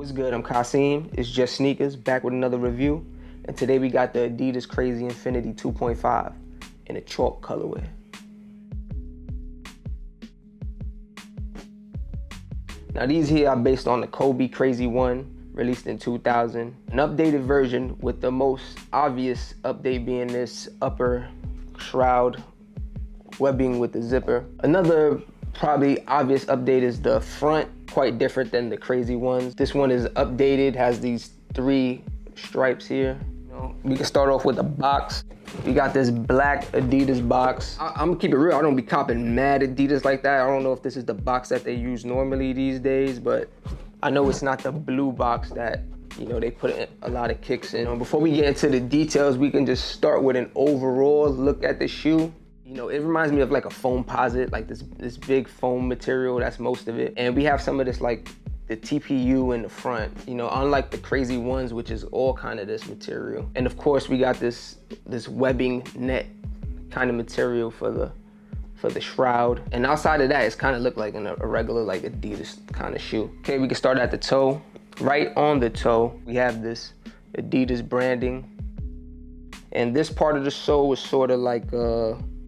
What's good? I'm Kasim. It's Just Sneakers, back with another review. And today we got the Adidas Crazy Infiniti 2.5 in a chalk colorway. Now these here are based on the Kobe Crazy 1, released in 2000. An updated version with the most obvious update being this upper shroud webbing with the zipper. Another probably obvious update is the front, quite different than the crazy ones. This one is updated, has these 3 stripes here. We can start off with the box. We got this black Adidas box. I'm gonna keep it real, I don't be copping mad Adidas like that. I don't know if this is the box that they use normally these days, but I know it's not the blue box that they put a lot of kicks in. Before we get into the details, we can just start with an overall look at the shoe. It reminds me of like a foamposite, like this big foam material, that's most of it. And we have some of this like the TPU in the front, unlike the crazy ones, which is all kind of this material. And of course we got this webbing net kind of material for the shroud. And outside of that, it's kind of look like a regular like Adidas kind of shoe. Okay, we can start at the toe. Right on the toe, we have this Adidas branding. And this part of the sole is sort of like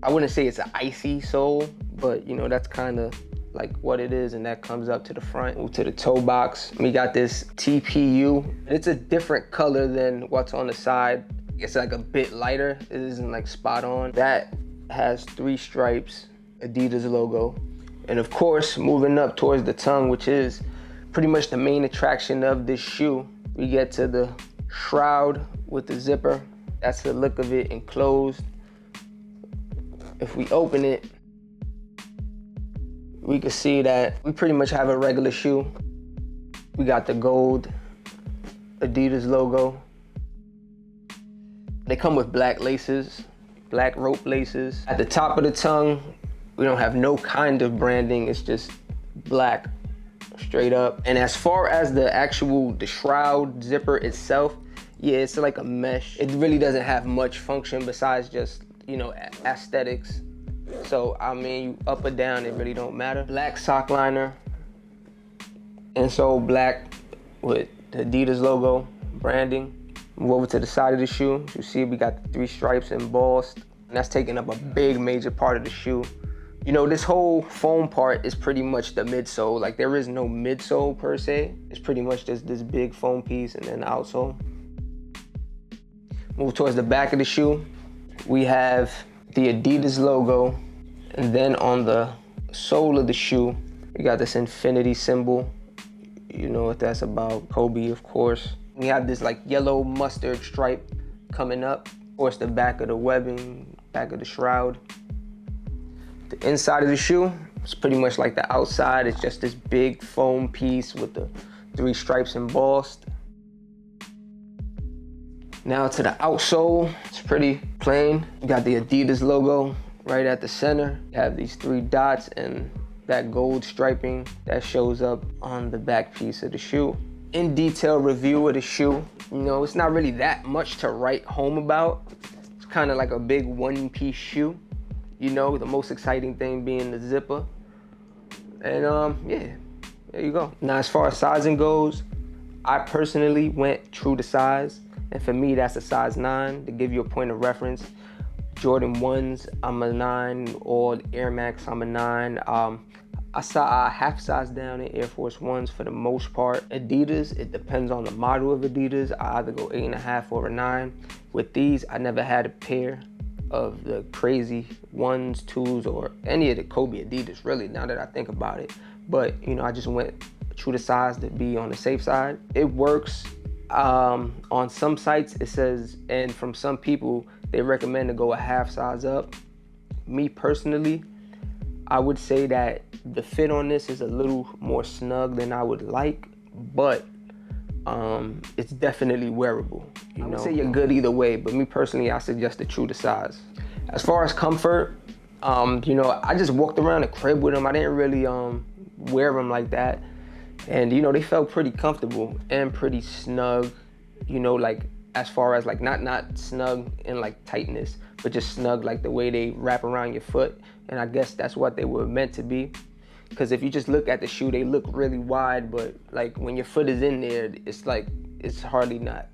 I wouldn't say it's an icy sole, but that's kind of like what it is, and that comes up to the front. Move to the toe box. We got this TPU. It's a different color than what's on the side. It's like a bit lighter. It isn't like spot on. That has 3 stripes, Adidas logo. And of course, moving up towards the tongue, which is pretty much the main attraction of this shoe, we get to the shroud with the zipper. That's the look of it enclosed. If we open it, we can see that we pretty much have a regular shoe. We got the gold Adidas logo. They come with black laces, black rope laces. At the top of the tongue, we don't have no kind of branding. It's just black, straight up. And as far as the shroud zipper itself, yeah, it's like a mesh. It really doesn't have much function besides just aesthetics. So I mean, up or down, it really don't matter. Black sock liner, insole black with the Adidas logo branding. Move over to the side of the shoe. You see we got the 3 stripes embossed, and that's taking up a big major part of the shoe. This whole foam part is pretty much the midsole. Like, there is no midsole per se. It's pretty much just this big foam piece and then the outsole. Move towards the back of the shoe. We have the Adidas logo, and then on the sole of the shoe, we got this infinity symbol. You know what that's about, Kobe, of course. We have this like yellow mustard stripe coming up. Of course, the back of the webbing, back of the shroud. The inside of the shoe, it's pretty much like the outside. It's just this big foam piece with the 3 stripes embossed. Now to the outsole, it's pretty plain. You got the Adidas logo right at the center. You have these 3 dots and that gold striping that shows up on the back piece of the shoe. In detail review of the shoe, it's not really that much to write home about. It's kind of like a big 1-piece shoe. The most exciting thing being the zipper. And yeah, there you go. Now as far as sizing goes, I personally went true to size. And for me, that's a size 9. To give you a point of reference, Jordan 1s, I'm a 9, or Air Max, I'm a 9. I saw a half size down in Air Force 1s for the most part. Adidas, it depends on the model of Adidas. I either go 8.5 or a 9. With these, I never had a pair of the crazy 1s, 2s, or any of the Kobe Adidas, really, now that I think about it. But, I just went true to size to be on the safe side. It works. On some sites it says, and from some people, they recommend to go a half size up. Me personally, I would say that the fit on this is a little more snug than I would like, but it's definitely wearable. I would say you're good either way, but me personally, I suggest the true to size. As far as comfort, I just walked around the crib with them. I didn't really wear them like that. And they felt pretty comfortable and pretty snug, like as far as like not snug in like tightness, but just snug like the way they wrap around your foot. And I guess that's what they were meant to be. Because if you just look at the shoe, they look really wide, but like when your foot is in there, it's like it's hardly not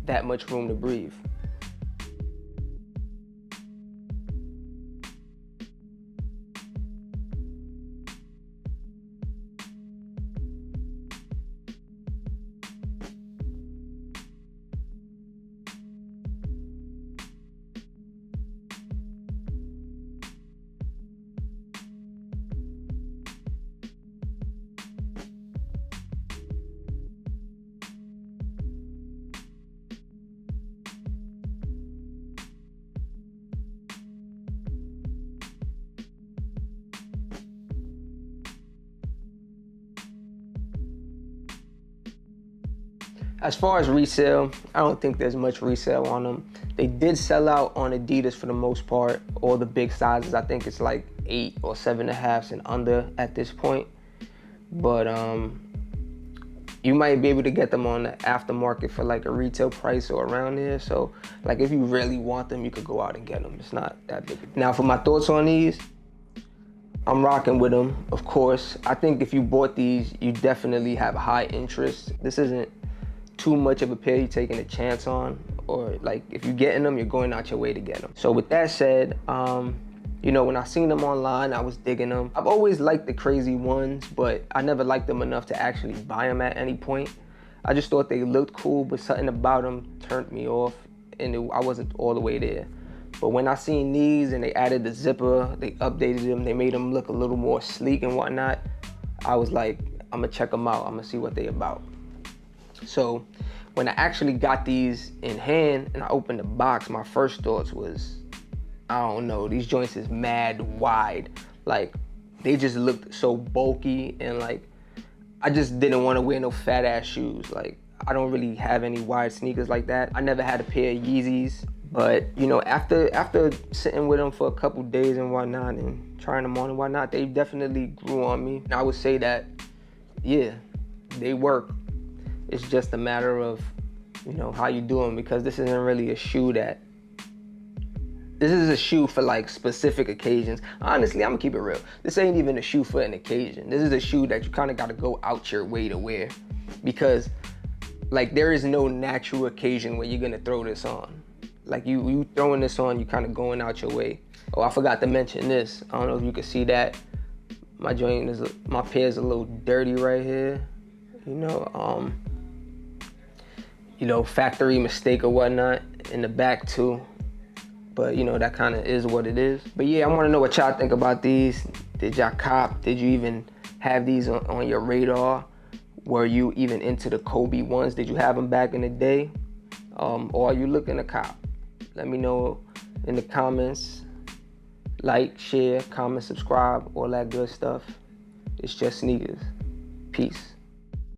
that much room to breathe. As far as resale, I don't think there's much resale on them. They did sell out on Adidas for the most part, all the big sizes. I think it's like 8 or 7.5s and under at this point. But you might be able to get them on the aftermarket for like a retail price or around there. So like if you really want them, you could go out and get them. It's not that big. Now for my thoughts on these, I'm rocking with them, of course. I think if you bought these, you definitely have high interest. This isn't too much of a pair you're taking a chance on, or like if you're getting them, you're going out your way to get them. So with that said, you know, when I seen them online, I was digging them. I've always liked the crazy ones, but I never liked them enough to actually buy them at any point. I just thought they looked cool, but something about them turned me off, and I wasn't all the way there. But when I seen these and they added the zipper, they updated them, they made them look a little more sleek and whatnot, I was like, I'm gonna check them out, I'm gonna see what they about. So when I actually got these in hand and I opened the box, my first thoughts was, I don't know, these joints is mad wide. Like, they just looked so bulky, and like, I just didn't want to wear no fat ass shoes. Like, I don't really have any wide sneakers like that. I never had a pair of Yeezys, but you know, after sitting with them for a couple days and whatnot and trying them on and whatnot, they definitely grew on me. And I would say that, yeah, they work. It's just a matter of, you know, how you do them, because this isn't really a shoe that, this is a shoe for like specific occasions. Honestly, I'm gonna keep it real. This ain't even a shoe for an occasion. This is a shoe that you kind of gotta go out your way to wear, because like there is no natural occasion where you're gonna throw this on. Like you throwing this on, you kind of going out your way. Oh, I forgot to mention this. I don't know if you can see that. My joint is, my pair is a little dirty right here. You know, factory mistake or whatnot in the back too. But you know, that kind of is what it is. But yeah, I want to know what y'all think about these. Did y'all cop? Did you even have these on your radar? Were you even into the Kobe ones? Did you have them back in the day? Or are you looking to cop? Let me know in the comments. Like, share, comment, subscribe, all that good stuff. It's just sneakers. Peace.